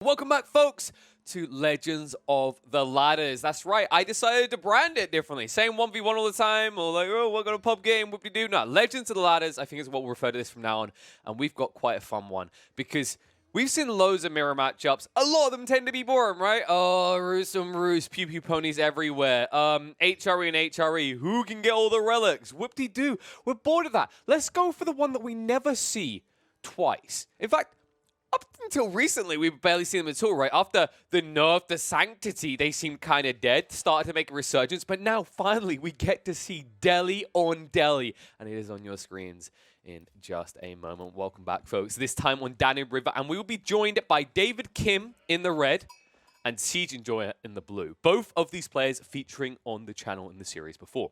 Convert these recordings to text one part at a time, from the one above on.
Welcome back, folks, to Legends of the Ladders. That's right, I decided to brand it differently. Same 1v1 all the time, or like, oh, we're going to pub game, what we do? No, Legends of the Ladders, I think is what we'll refer to this from now on. And we've got quite a fun one, because we've seen loads of mirror matchups. A lot of them tend to be boring, right? Oh, Roost and Roost, Pew Pew Ponies everywhere. HRE and HRE, who can get all the relics? Whoop-de-doo, we're bored of that. Let's go for the one that we never see twice. In fact, up until recently, we've barely seen them at all, right? After the nerf, the sanctity, they seemed kind of dead, started to make a resurgence, but now, finally, we get to see Deli on Deli, and it is on your screens in just a moment. Welcome back, folks. This time on Danube River, and we will be joined by David Kim in the red and Siege Enjoyer in the blue. Both of these players featuring on the channel in the series before.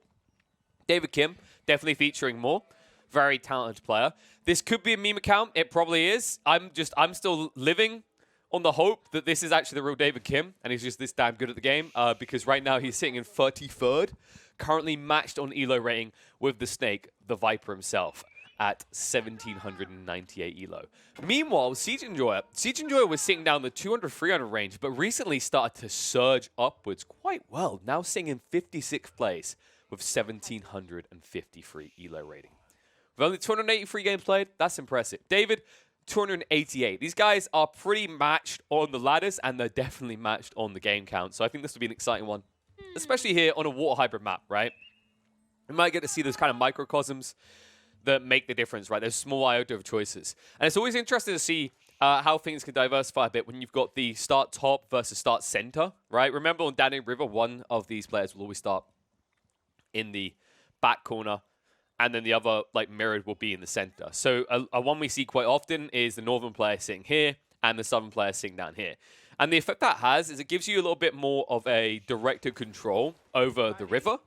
David Kim, definitely featuring more. Very talented player. This could be a meme account. It probably is. I'm still living on the hope that this is actually the real David Kim, and he's just this damn good at the game, because right now he's sitting in 33rd, currently matched on elo rating with the Snake, the Viper himself, at 1,798 elo. Meanwhile, Siege Enjoyer was sitting down the 200-300 range, but recently started to surge upwards quite well, now sitting in 56th place with 1,753 elo rating. With only 283 games played, that's impressive. David, 288. These guys are pretty matched on the ladders, and they're definitely matched on the game count. So I think this will be an exciting one, especially here on a water hybrid map, right? We might get to see those kind of microcosms that make the difference, right? There's small iota of choices. And it's always interesting to see how things can diversify a bit when you've got the start top versus start center, right? Remember on Danube River, one of these players will always start in the back corner, and then the other, like, mirrored will be in the center. So a one we see quite often is the northern player sitting here and the southern player sitting down here. And the effect that has is it gives you a little bit more of a directed control over the river,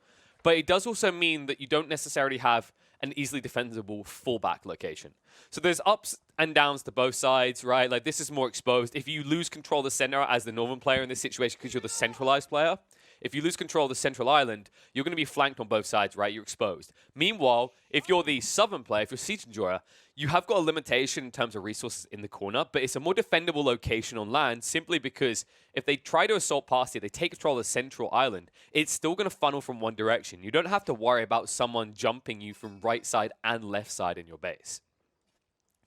but it does also mean that you don't necessarily have an easily defensible fallback location. So there's ups and downs to both sides, right? Like, this is more exposed. If you lose control of the center as the northern player in this situation because you're the centralized player, if you lose control of the central island, you're going to be flanked on both sides, right? You're exposed. Meanwhile, if you're the southern player, if you're Siege Enjoyer, you have got a limitation in terms of resources in the corner, but it's a more defendable location on land simply because if they try to assault past it, they take control of the central island, it's still going to funnel from one direction. You don't have to worry about someone jumping you from right side and left side in your base.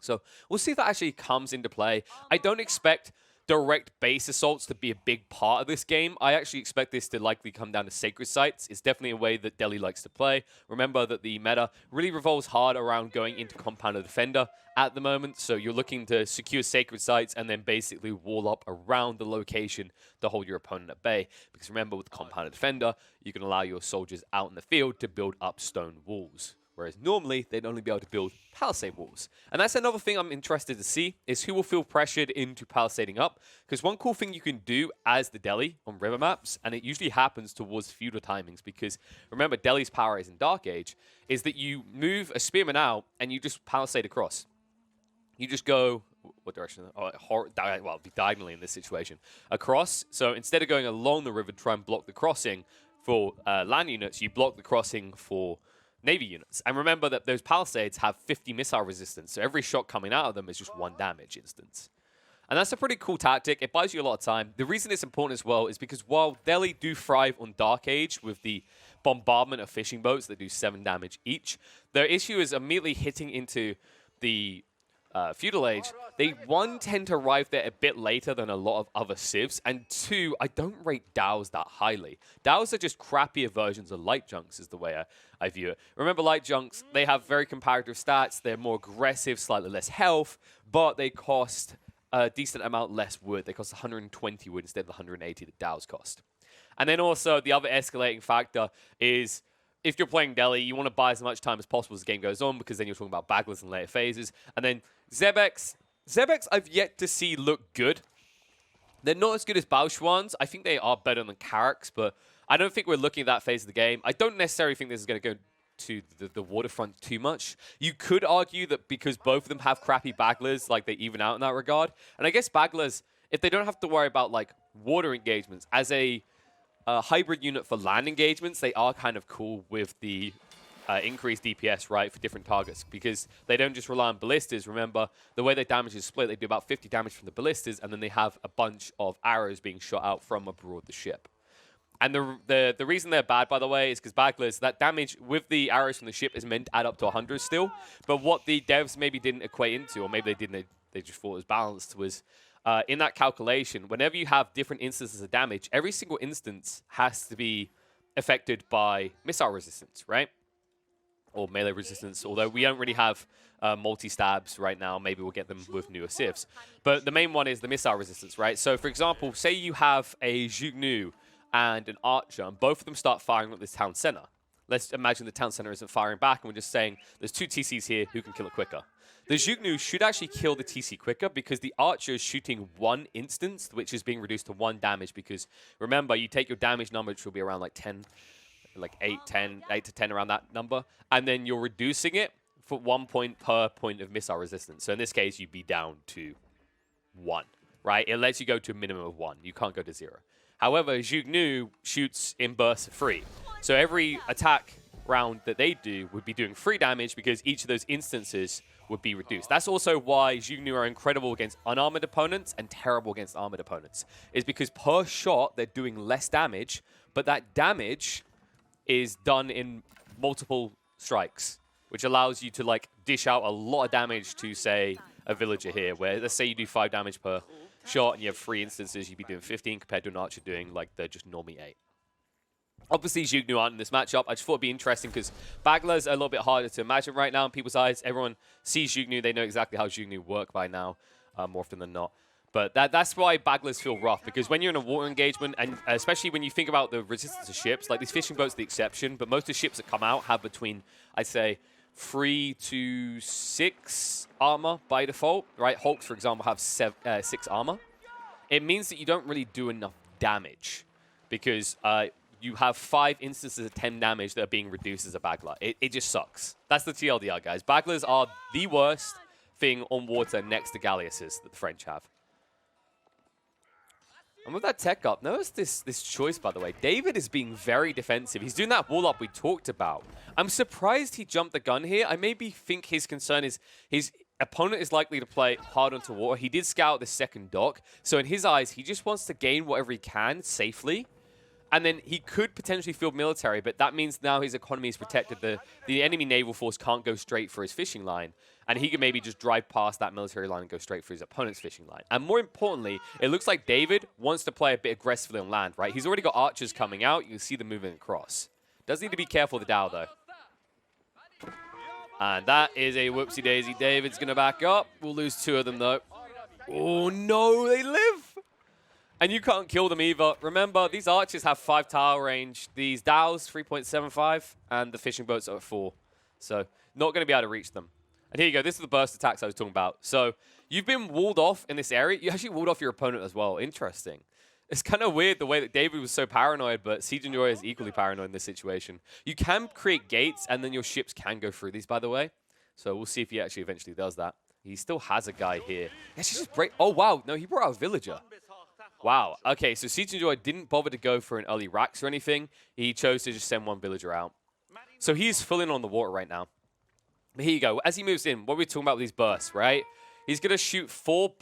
So we'll see if that actually comes into play. I don't expect direct base assaults to be a big part of this game. I actually expect this to likely come down to sacred sites. It's definitely a way that Deli likes to play. Remember that the meta really revolves hard around going into Compounder Defender at the moment, so you're looking to secure sacred sites and then basically wall up around the location to hold your opponent at bay. Because remember, with Compounder Defender, you can allow your soldiers out in the field to build up stone walls. Whereas normally, they'd only be able to build palisade walls. And that's another thing I'm interested to see, is who will feel pressured into palisading up. Because one cool thing you can do as the Deli on river maps, and it usually happens towards feudal timings, because remember, Deli's power is in Dark Age, is that you move a spearman out and you just palisade across. You just go, what direction? Oh, well, diagonally in this situation. Across. So instead of going along the river to try and block the crossing for land units, you block the crossing for Navy units. And remember that those palisades have 50 missile resistance, so every shot coming out of them is just 1 damage instance. And that's a pretty cool tactic. It buys you a lot of time. The reason it's important as well is because while Deli do thrive on Dark Age with the bombardment of fishing boats that do 7 damage each, their issue is immediately hitting into the Feudal Age. They, 1, tend to arrive there a bit later than a lot of other civs, and 2, I don't rate DAOs that highly. DAOs are just crappier versions of Light Junks is the way I view it. Remember, Light Junks, they have very comparative stats, they're more aggressive, slightly less health, but they cost a decent amount less wood. They cost 120 wood instead of the 180 that DAOs cost. And then also, the other escalating factor is, if you're playing Deli, you want to buy as much time as possible as the game goes on, because then you're talking about baglers in later phases. And then Zebex I've yet to see look good. They're not as good as Baochuans. I think they are better than Carracks, but I don't think we're looking at that phase of the game. I don't necessarily think this is going to go to the waterfront too much. You could argue that because both of them have crappy baglers, like, they even out in that regard. And I guess baglers, if they don't have to worry about, like, water engagements, as a hybrid unit for land engagements, they are kind of cool with the increased DPS, right, for different targets, because they don't just rely on ballistas. Remember, the way their damage is split, they do about 50 damage from the ballistas, and then they have a bunch of arrows being shot out from aboard the ship. And the reason they're bad, by the way, is because Baglers, that damage with the arrows from the ship is meant to add up to 100 still. But what the devs maybe didn't equate into, or maybe they didn't, they just thought it was balanced, was in that calculation, whenever you have different instances of damage, every single instance has to be affected by missile resistance, right? Or melee resistance, although we don't really have multi-stabs right now. Maybe we'll get them with newer civs. But the main one is the missile resistance, right? So, for example, say you have a Jugnu and an archer, and both of them start firing at this town center. Let's imagine the town center isn't firing back, and we're just saying there's 2 TCs here, who can kill it quicker? The Jugnu should actually kill the TC quicker because the archer is shooting 1 instance, which is being reduced to 1 damage, because remember, you take your damage number, which will be around like 10, like 8 to 10 around that number, and then you're reducing it for 1 point per point of missile resistance. So in this case, you'd be down to 1, right? It lets you go to a minimum of 1. You can't go to 0. However, Jugnu shoots in bursts of 3. So every attack round that they do would be doing 3 damage because each of those instances would be reduced. That's also why Jugnu are incredible against unarmored opponents and terrible against armored opponents. Is because per shot, they're doing less damage, but that damage is done in multiple strikes, which allows you to like dish out a lot of damage to, say, a villager here, where let's say you do 5 damage per shot and you have 3 instances, you'd be doing 15 compared to an archer doing like the just normally 8. Obviously, Jugnu aren't in this matchup. I just thought it'd be interesting because Bagler's a little bit harder to imagine right now in people's eyes. Everyone sees Jugnu. They know exactly how Jugnu work by now, more often than not. But that's why Baglers feel rough, because when you're in a water engagement, and especially when you think about the resistance of ships, like these fishing boats are the exception, but most of the ships that come out have between, I'd say, 3 to 6 armor by default, right? Hulks, for example, have 6 armor. It means that you don't really do enough damage because you have 5 instances of 10 damage that are being reduced as a Bagler. It just sucks. That's the TLDR, guys. Baglers are the worst thing on water next to Galleasses that the French have. And with that tech up, notice this choice, by the way. David is being very defensive. He's doing that wall up we talked about. I'm surprised he jumped the gun here. I maybe think his concern is his opponent is likely to play hard onto water. He did scout the second dock. So in his eyes, he just wants to gain whatever he can safely. And then he could potentially field military, but that means now his economy is protected. The enemy naval force can't go straight for his fishing line. And he can maybe just drive past that military line and go straight for his opponent's fishing line. And more importantly, it looks like David wants to play a bit aggressively on land, right? He's already got archers coming out. You can see them moving across. Does need to be careful of the Dow, though. And that is a whoopsie-daisy. David's going to back up. We'll lose 2 of them, though. Oh, no, they live. And you can't kill them either. Remember, these archers have 5 tower range. These Dows, 3.75, and the fishing boats are at 4. So not going to be able to reach them. And here you go. This is the burst attacks I was talking about. So you've been walled off in this area. You actually walled off your opponent as well. Interesting. It's kind of weird the way that David was so paranoid, but Siege and Joy is equally paranoid in this situation. You can create gates, and then your ships can go through these, by the way. So we'll see if he actually eventually does that. He still has a guy here. He should just break. Oh, wow. No, he brought out a villager. Wow. Okay, so Siege and Joy didn't bother to go for an early racks or anything. He chose to just send 1 villager out. So he's full in on the water right now. But here you go. As he moves in, what we're talking about with these bursts, right? He's going to shoot 4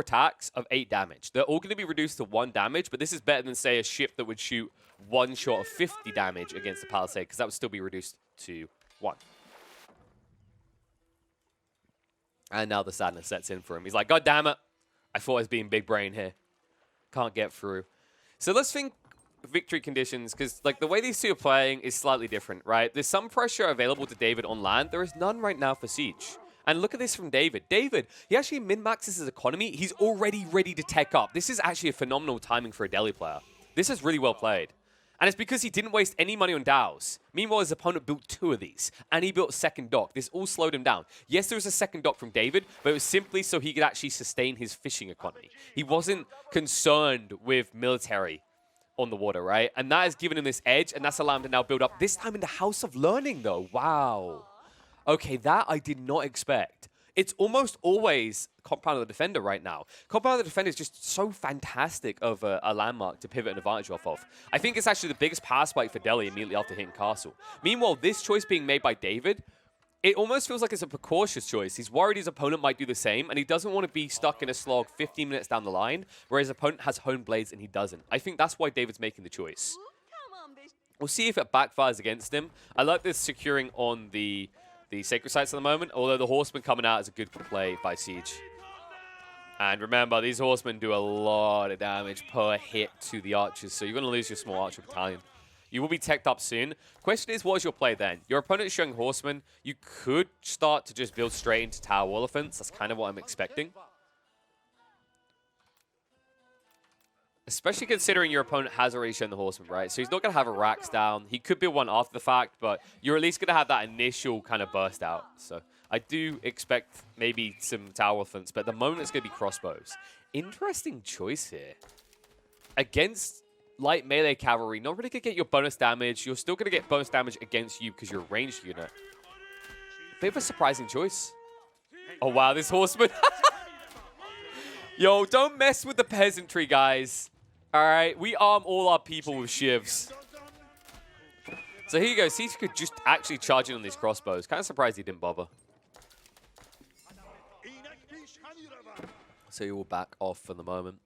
attacks of 8 damage. They're all going to be reduced to 1 damage, but this is better than, say, a ship that would shoot 1 shot of 50 damage against the palisade, because that would still be reduced to 1. And now the sadness sets in for him. He's like, God damn it. I thought I was being big brain here. Can't get through. So let's think victory conditions, because like the way these 2 are playing is slightly different, right? There's some pressure available to David on land. There is none right now for Siege. And look at this from David. David, he actually min-maxes his economy. He's already ready to tech up. This is actually a phenomenal timing for a Delhi player. This is really well played. And it's because he didn't waste any money on Dows. Meanwhile, his opponent built 2 of these, and he built a second dock. This all slowed him down. Yes, there was a second dock from David, but it was simply so he could actually sustain his fishing economy. He wasn't concerned with military on the water, right? And that has given him this edge, and that's allowed him to now build up. This time in the House of Learning, though. Wow. Okay, that I did not expect. it's almost always Compound of the Defender right now. Compound of the Defender is just so fantastic of a landmark to pivot an advantage off of. I think it's actually the biggest power spike for Delhi immediately after hitting Castle. Meanwhile, this choice being made by David, it almost feels like it's a precautious choice. He's worried his opponent might do the same, and he doesn't want to be stuck in a slog 15 minutes down the line, where his opponent has honed blades and he doesn't. I think that's why David's making the choice. We'll see if it backfires against him. I like this securing on the Sacred Sites at the moment, although the Horseman coming out is a good play by Siege. And remember, these Horsemen do a lot of damage per hit to the Archers, so you're going to lose your small Archer battalion. You will be teched up soon. Question is, what is your play then? Your opponent is showing Horsemen. You could start to just build straight into Tower Elephants. That's kind of what I'm expecting. Especially considering your opponent has already shown the Horseman, right? So he's not going to have a racks down. He could build one after the fact, but you're at least going to have that initial kind of burst out. So I do expect maybe some Tower Elephants, but at the moment it's going to be crossbows. Interesting choice here. Against light melee cavalry, not really going to get your bonus damage. You're still going to get bonus damage against you because you're a ranged unit. Bit of a surprising choice. Oh, wow, this Horseman. Yo, don't mess with the peasantry, guys. All right, we arm all our people with shivs. So here you go. Siege could just actually charge in on these crossbows. Kind of surprised he didn't bother. So he will back off for the moment.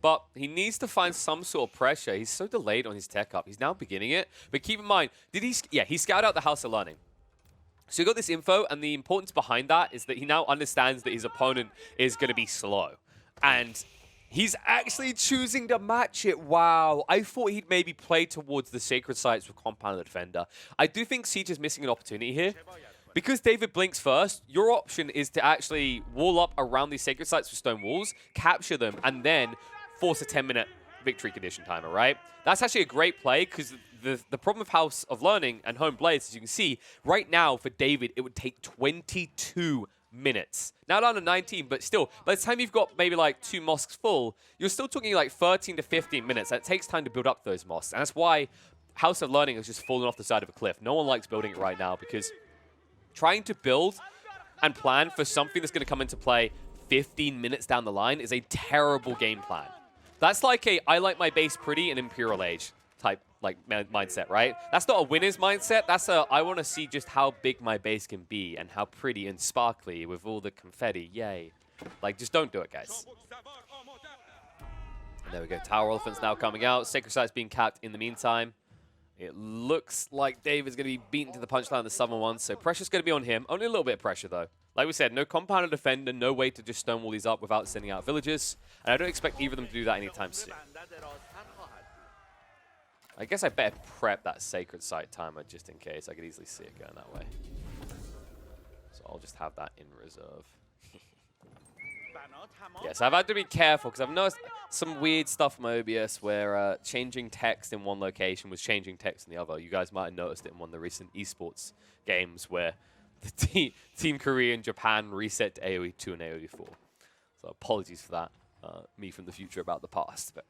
But he needs to find some sort of pressure. He's so delayed on his tech up. He's now beginning it. But keep in mind, he scouted out the House of Learning. So he got this info, and the importance behind that is that he now understands that his opponent is going to be slow. And he's actually choosing to match it. Wow. I thought he'd maybe play towards the Sacred Sites with Compound of the Defender. I do think Siege is missing an opportunity here. Because David blinks first, your option is to actually wall up around these Sacred Sites with stone walls, capture them, and then force a 10-minute victory condition timer, right? That's actually a great play because the problem with House of Learning and Home Blades, as you can see, right now for David, it would take 22 minutes. Now down to 19, but still, by the time you've got maybe like 2 mosques full, you're still talking like 13 to 15 minutes. And it takes time to build up those mosques. And that's why House of Learning has just fallen off the side of a cliff. No one likes building it right now because trying to build and plan for something that's going to come into play 15 minutes down the line is a terrible game plan. That's like a I like my base pretty in Imperial Age type like mindset, right? That's not a winner's mindset. That's a I want to see just how big my base can be and how pretty and sparkly with all the confetti. Yay. Like, just don't do it, guys. And there we go. Tower Elephants now coming out. Sacred Sites being capped in the meantime. It looks like David's going to be beaten to the punchline on the southern one, so pressure's going to be on him. Only a little bit of pressure, though. Like we said, no Compound of Defender, no way to just stonewall these up without sending out villagers. And I don't expect either of them to do that anytime soon. I guess I better prep that Sacred Site timer just in case. I could easily see it going that way. So I'll just have that in reserve. Yes, I've had to be careful because I've noticed some weird stuff from OBS where changing text in one location was changing text in the other. You guys might have noticed it in one of the recent esports games where the Team Korea and Japan reset to AoE 2 and AoE 4. So apologies for that, me from the future about the past. But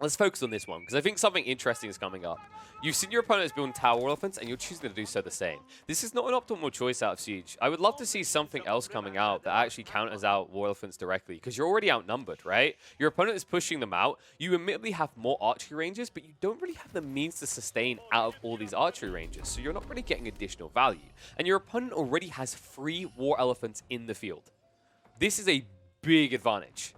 let's focus on this one, because I think something interesting is coming up. You've seen your opponents building Tower Elephants, and you're choosing to do so the same. This is not an optimal choice out of Siege. I would love to see something else coming out that actually counters out War Elephants directly, because you're already outnumbered, right? Your opponent is pushing them out. You admittedly have more archery ranges, but you don't really have the means to sustain out of all these archery ranges, so you're not really getting additional value. And your opponent already has 3 War Elephants in the field. This is a big advantage.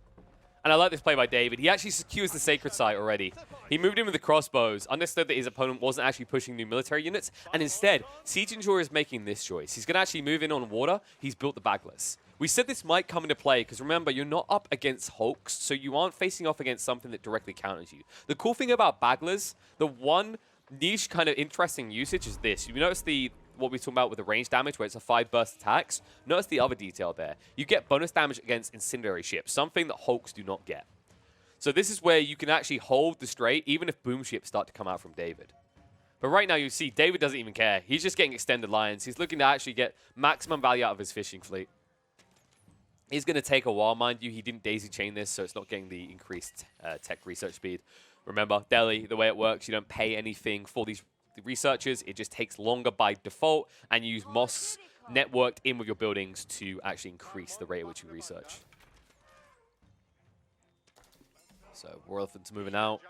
And I like this play by David. He actually secures the Sacred Site already. He moved in with the crossbows, understood that his opponent wasn't actually pushing new military units, and instead, Siege Enjoyer is making this choice. He's going to actually move in on water. He's built the Baglers. We said this might come into play, because remember, you're not up against Hulks, so you aren't facing off against something that directly counters you. The cool thing about Baglers, the one niche kind of interesting usage is this. You notice what we're talking about with the range damage, where it's a 5 burst attacks. Notice the other detail there. You get bonus damage against incendiary ships, something that Hulks do not get. So this is where you can actually hold the straight, even if boom ships start to come out from David. But right now you see, David doesn't even care. He's just getting extended lines. He's looking to actually get maximum value out of his fishing fleet. It's going to take a while, mind you. He didn't daisy chain this, so it's not getting the increased tech research speed. Remember, Delhi, the way it works, you don't pay anything for these researchers. It just takes longer by default, and you use mosques networked in with your buildings to actually increase the rate at which you research. So War Elephant's moving out.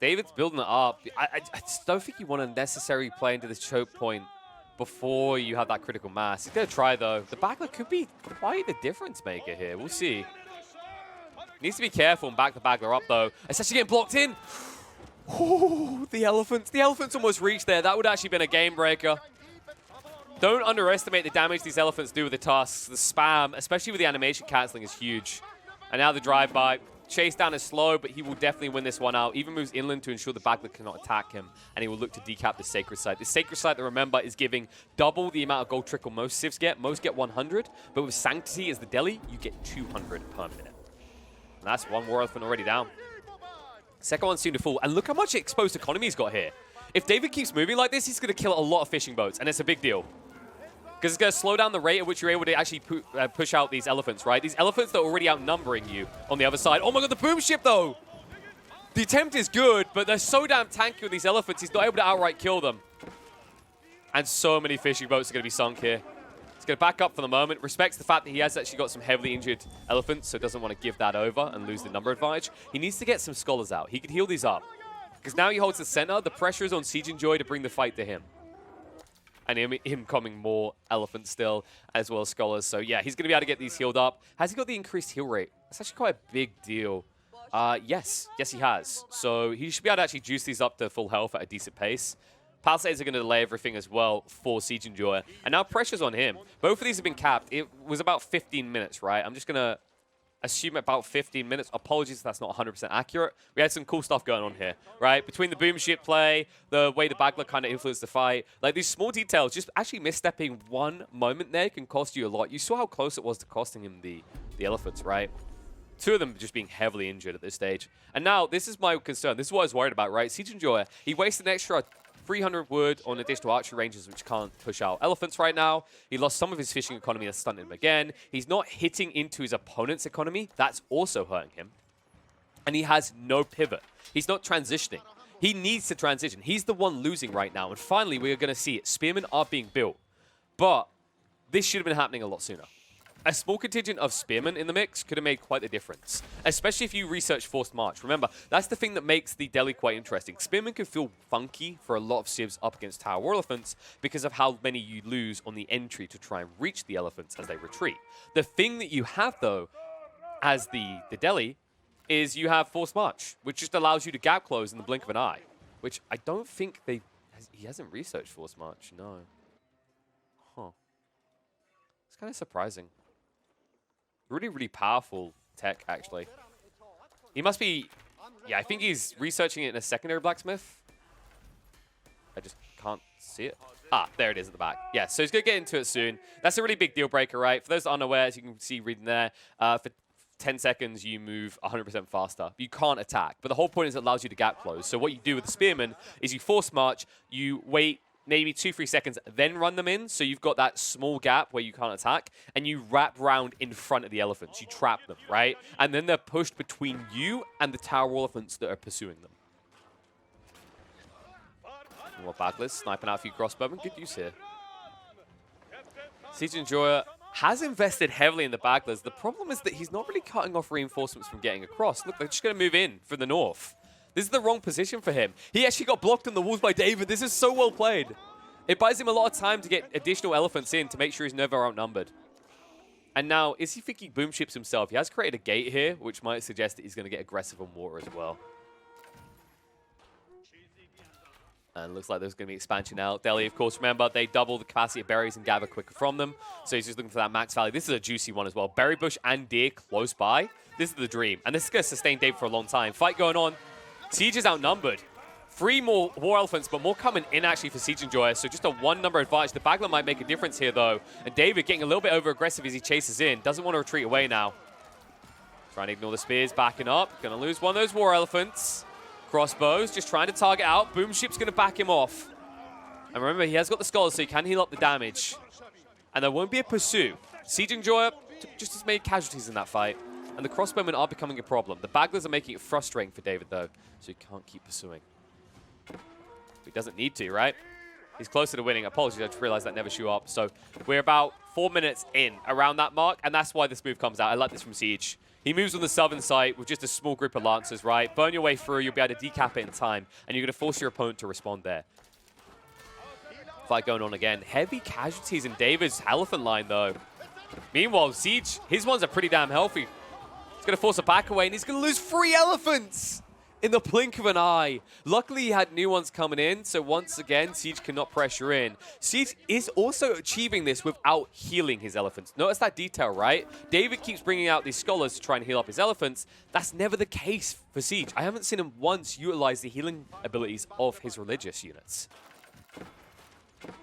David's building it up. I just don't think you want to necessarily play into this choke point before you have that critical mass. He's going to try, though. The backline could be quite the difference maker here. We'll see. Needs to be careful and back the backler up, though. It's actually getting blocked in. Ooh, the elephants. The elephants almost reached there. That would actually been a game breaker. Don't underestimate the damage these elephants do with the tusks. The spam, especially with the animation cancelling, is huge. And now the drive-by. Chase down is slow, but he will definitely win this one out. Even moves inland to ensure the backler cannot attack him, and he will look to decap the Sacred Site. The Sacred Site, remember, is giving double the amount of gold trickle most civs get. Most get 100, but with Sanctity as the deli, you get 200 per minute. And that's one War Elephant already down. Second one soon to fall, and look how much exposed economy he's got here. If David keeps moving like this, he's going to kill a lot of fishing boats, and it's a big deal. Because it's going to slow down the rate at which you're able to actually push out these elephants, right? These elephants that are already outnumbering you on the other side. Oh my god, the boom ship, though! The attempt is good, but they're so damn tanky with these elephants, he's not able to outright kill them. And so many fishing boats are going to be sunk here. He's going to back up for the moment. Respects the fact that he has actually got some heavily injured elephants, so doesn't want to give that over and lose the number advantage. He needs to get some scholars out. He could heal these up. Because now he holds the center. The pressure is on Siege and Joy to bring the fight to him. And him coming more elephants still, as well as scholars. So yeah, he's going to be able to get these healed up. Has he got the increased heal rate? That's actually quite a big deal. Yes, he has. So he should be able to actually juice these up to full health at a decent pace. Palisades are going to delay everything as well for Siege Enjoyer. And now pressure's on him. Both of these have been capped. It was about 15 minutes, right? I'm just going to assume about 15 minutes. Apologies if that's not 100% accurate. We had some cool stuff going on here, right? Between the boom ship play, the way the backler kind of influenced the fight. Like, these small details, just actually misstepping one moment there can cost you a lot. You saw how close it was to costing him the elephants, right? Two of them just being heavily injured at this stage. And now, this is my concern. This is what I was worried about, right? Siege Enjoyer, he wasted an extra 300 wood on additional archery ranges, which can't push out elephants right now. He lost some of his fishing economy. That's stunted him again. He's not hitting into his opponent's economy. That's also hurting him. And he has no pivot. He's not transitioning. He needs to transition. He's the one losing right now. And finally, we are going to see it. Spearmen are being built. But this should have been happening a lot sooner. A small contingent of spearmen in the mix could have made quite the difference, especially if you research Forced March. Remember, that's the thing that makes the deli quite interesting. Spearmen can feel funky for a lot of civs up against Tower War Elephants because of how many you lose on the entry to try and reach the elephants as they retreat. The thing that you have, though, as the deli, is you have Forced March, which just allows you to gap close in the blink of an eye, which I don't think he hasn't researched Forced March, no. Huh. It's kind of surprising. Really, really powerful tech, actually. He must be... Yeah, I think he's researching it in a secondary blacksmith. I just can't see it. Ah, there it is at the back. Yeah, so he's going to get into it soon. That's a really big deal breaker, right? For those unaware, as you can see reading there, for 10 seconds, you move 100% faster. You can't attack. But the whole point is it allows you to gap close. So what you do with the spearman is you force march, you wait maybe 2-3 seconds, then run them in, so you've got that small gap where you can't attack, and you wrap round in front of the elephants. You trap them, right? And then they're pushed between you and the tower elephants that are pursuing them. More backless, sniping out a few crossbowmen. Good use here. Siege Enjoyer has invested heavily in the backless. The problem is that he's not really cutting off reinforcements from getting across. Look, they're just going to move in from the north. This is the wrong position for him. He actually got blocked on the walls by David. This is so well played. It buys him a lot of time to get additional elephants in to make sure he's never outnumbered. And now, is he thinking boom ships himself? He has created a gate here, which might suggest that he's going to get aggressive on water as well. And looks like there's going to be expansion out. Delhi, of course, remember, they double the capacity of berries and gather quicker from them. So he's just looking for that max value. This is a juicy one as well. Berry bush and deer close by. This is the dream. And this is going to sustain David for a long time. Fight going on. Siege is outnumbered. 3 more War Elephants, but more coming in actually for Siege Enjoyer. So just a 1-number advantage. The Bagler might make a difference here, though. And David getting a little bit over-aggressive as he chases in. Doesn't want to retreat away now. Trying to ignore the spears, backing up. Going to lose one of those War Elephants. Crossbows, just trying to target out. Boom Ship's going to back him off. And remember, he has got the Scholars, so he can heal up the damage. And there won't be a pursuit. Siege Enjoyer took just as many casualties in that fight. And the crossbowmen are becoming a problem. The Baglers are making it frustrating for David, though, so he can't keep pursuing. He doesn't need to, right? He's closer to winning. Apologies, I just realized that never shoot up. So we're about 4 minutes in around that mark, and that's why this move comes out. I like this from Siege. He moves on the southern side with just a small group of Lancers, right? Burn your way through, you'll be able to decap it in time, and you're going to force your opponent to respond there. Fight going on again. Heavy casualties in David's Elephant line, though. Meanwhile, Siege, his ones are pretty damn healthy. He's going to force a back away, and he's going to lose 3 elephants in the blink of an eye. Luckily, he had new ones coming in, so once again, Siege cannot pressure in. Siege is also achieving this without healing his elephants. Notice that detail, right? David keeps bringing out these scholars to try and heal up his elephants. That's never the case for Siege. I haven't seen him once utilize the healing abilities of his religious units.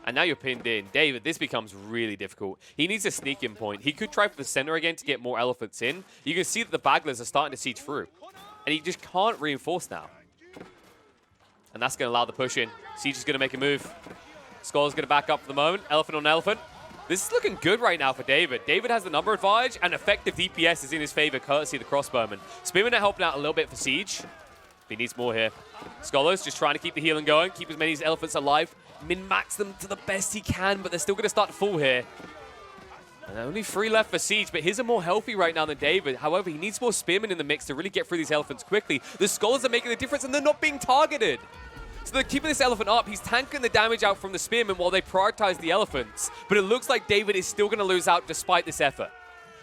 And now you're pinned in. David, this becomes really difficult. He needs a sneak-in point. He could try for the center again to get more elephants in. You can see that the Baglers are starting to siege through. And he just can't reinforce now. And that's going to allow the push in. Siege is going to make a move. Skull's going to back up for the moment. Elephant on elephant. This is looking good right now for David. David has the number advantage, and effective DPS is in his favor, courtesy of the crossbowman. Spearman are helping out a little bit for Siege. He needs more here. Scholars just trying to keep the healing going, keep as many of these elephants alive. Min-max them to the best he can, but they're still going to start to fall here. And only 3 left for Siege, but his are more healthy right now than David. However, he needs more Spearmen in the mix to really get through these elephants quickly. The Scholars are making the difference, and they're not being targeted. So they're keeping this elephant up. He's tanking the damage out from the Spearmen while they prioritize the elephants. But it looks like David is still going to lose out despite this effort.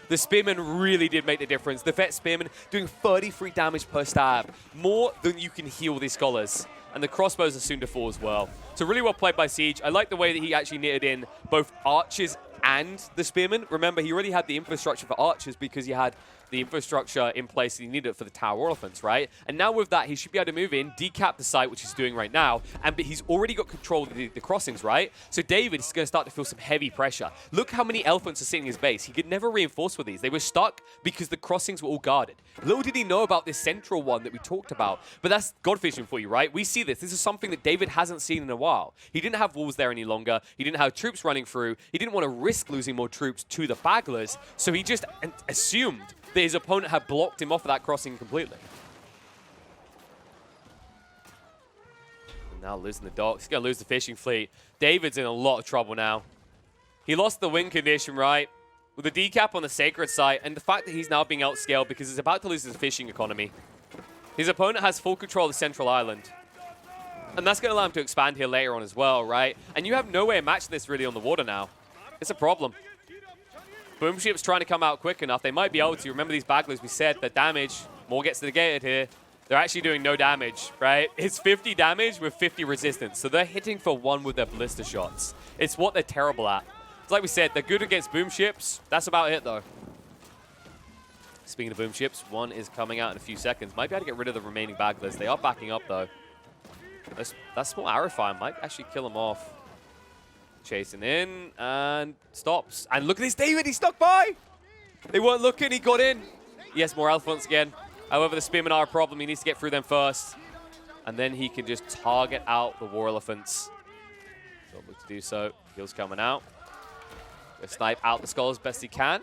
The Spearmen really did make the difference. The Vet Spearmen doing 33 damage per stab. More than you can heal these Scholars. And the crossbows are soon to fall as well. So really well played by Siege. I like the way that he actually knitted in both archers and the Spearmen. Remember, he already had the infrastructure for archers because he had the infrastructure in place that he needed for the Tower Elephants, right? And now with that, he should be able to move in, decap the site, which he's doing right now, but he's already got control of the crossings, right? So David is going to start to feel some heavy pressure. Look how many elephants are sitting in his base. He could never reinforce with these. They were stuck because the crossings were all guarded. Little did he know about this central one that we talked about, but that's God vision for you, right? We see this. This is something that David hasn't seen in a while. He didn't have walls there any longer. He didn't have troops running through. He didn't want to risk losing more troops to the Baglers, so he just assumed that his opponent had blocked him off of that crossing completely. And now losing the docks. He's going to lose the fishing fleet. David's in a lot of trouble now. He lost the win condition, right? With the decap on the sacred site, and the fact that he's now being outscaled because he's about to lose his fishing economy. His opponent has full control of the central island. And that's going to allow him to expand here later on as well, right? And you have no way of matching this really on the water now. It's a problem. Boom ships trying to come out quick enough. They might be able to. Remember these Baglers, we said that damage more gets negated here. They're actually doing no damage, right? It's 50 damage with 50 resistance. So they're hitting for 1 with their ballista shots. It's what they're terrible at. It's like we said, they're good against boom ships. That's about it, though. Speaking of boom ships, one is coming out in a few seconds. Might be able to get rid of the remaining Baglers. They are backing up, though. That small arrow fire might actually kill them off. Chasing in and stops. And look at this David, he stuck by. They weren't looking, he got in. He has more elephants again. However, the Spearmen are a problem. He needs to get through them first. And then he can just target out the war elephants. Don't look to do so. Heal's coming out. He'll snipe out the skull as best he can.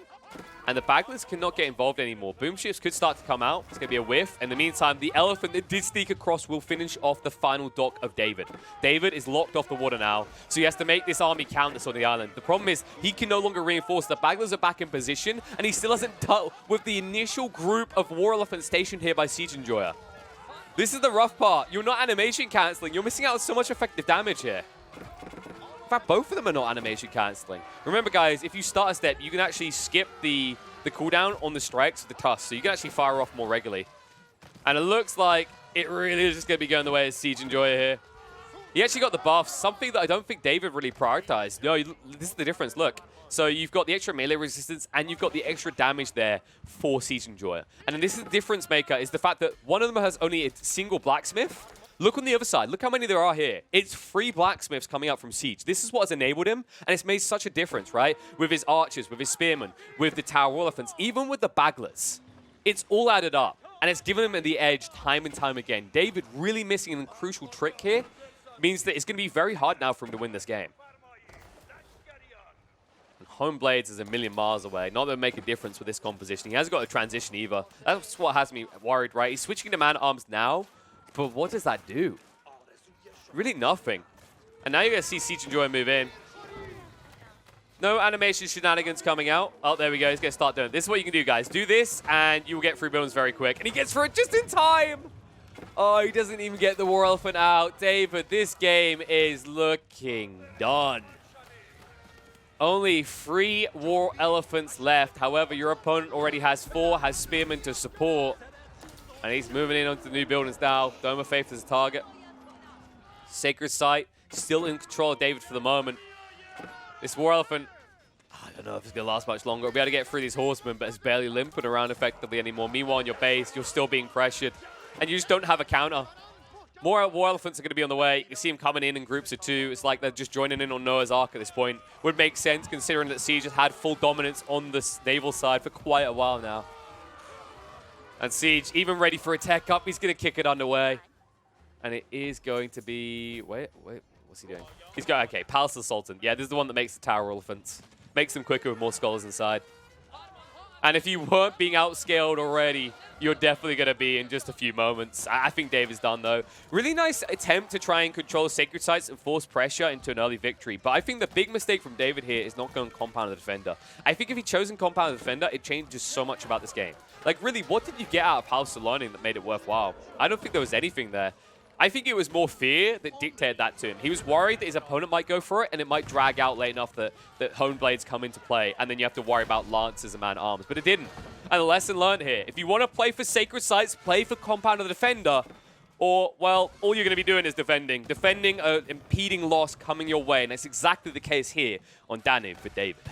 And the Baglers cannot get involved anymore. Boom ships could start to come out. It's going to be a whiff. In the meantime, the elephant that did sneak across will finish off the final dock of David. David is locked off the water now, so he has to make this army count this on the island. The problem is he can no longer reinforce. The Baglers are back in position, and he still hasn't dealt with the initial group of war elephants stationed here by Siege Enjoyer. This is the rough part. You're not animation canceling. You're missing out on so much effective damage here. In fact, both of them are not animation canceling. Remember, guys, if you start a step, you can actually skip the cooldown on the strikes of the tusks, so you can actually fire off more regularly. And it looks like it really is just going to be going the way of Siege Enjoyer here. He actually got the buffs, something that I don't think David really prioritized. No, this is the difference. Look, so you've got the extra melee resistance and you've got the extra damage there for Siege Enjoyer. And then this is the difference maker, is the fact that one of them has only a single blacksmith. Look on the other side. Look how many there are here. It's 3 blacksmiths coming out from Siege. This is what has enabled him, and it's made such a difference, right? With his archers, with his spearmen, with the Tower Elephants, even with the Baglers. It's all added up, and it's given him the edge time and time again. David really missing a crucial trick here means that it's going to be very hard now for him to win this game. And Home Blades is a million miles away. Not that it'll make a difference with this composition. He hasn't got a transition either. That's what has me worried, right? He's switching to man-at-arms now. But what does that do? Really nothing. And now you're going to see Siege and Joy move in. No animation shenanigans coming out. Oh, there we go. He's going to start doing it. This is what you can do, guys. Do this, and you will get 3 buildings very quick. And he gets through it just in time. Oh, he doesn't even get the War Elephant out. David, this game is looking done. Only 3 War Elephants left. However, your opponent already has 4, has Spearmen to support. And he's moving in onto the new buildings now. Dome of Faith is a target. Sacred Site, still in control of David for the moment. This War Elephant, I don't know if it's going to last much longer. We'll be able to get through these horsemen, but it's barely limping around effectively anymore. Meanwhile, on your base, you're still being pressured. And you just don't have a counter. More War Elephants are going to be on the way. You can see them coming in groups of 2. It's like they're just joining in on Noah's Ark at this point. Would make sense considering that Siege has had full dominance on the naval side for quite a while now. And Siege, even ready for a tech up, he's going to kick it underway. And it is going to be... Wait, what's he doing? He's going, okay, Palace of the Sultan. Yeah, this is the one that makes the Tower Elephants. Makes them quicker with more scholars inside. And if you weren't being outscaled already, you're definitely going to be in just a few moments. I think David's done, though. Really nice attempt to try and control sacred sites and force pressure into an early victory. But I think the big mistake from David here is not going Compound the Defender. I think if he'd chosen Compound the Defender, it changes so much about this game. Like, really, what did you get out of House of Learning that made it worthwhile? I don't think there was anything there. I think it was more fear that dictated that to him. He was worried that his opponent might go for it, and it might drag out late enough that Hone Blades come into play, and then you have to worry about Lances and Man-at-Arms. But it didn't. And the lesson learned here, if you want to play for Sacred Sites, play for Compound of the Defender, or, well, all you're going to be doing is defending. Defending an impeding loss coming your way, and that's exactly the case here on Danube for David.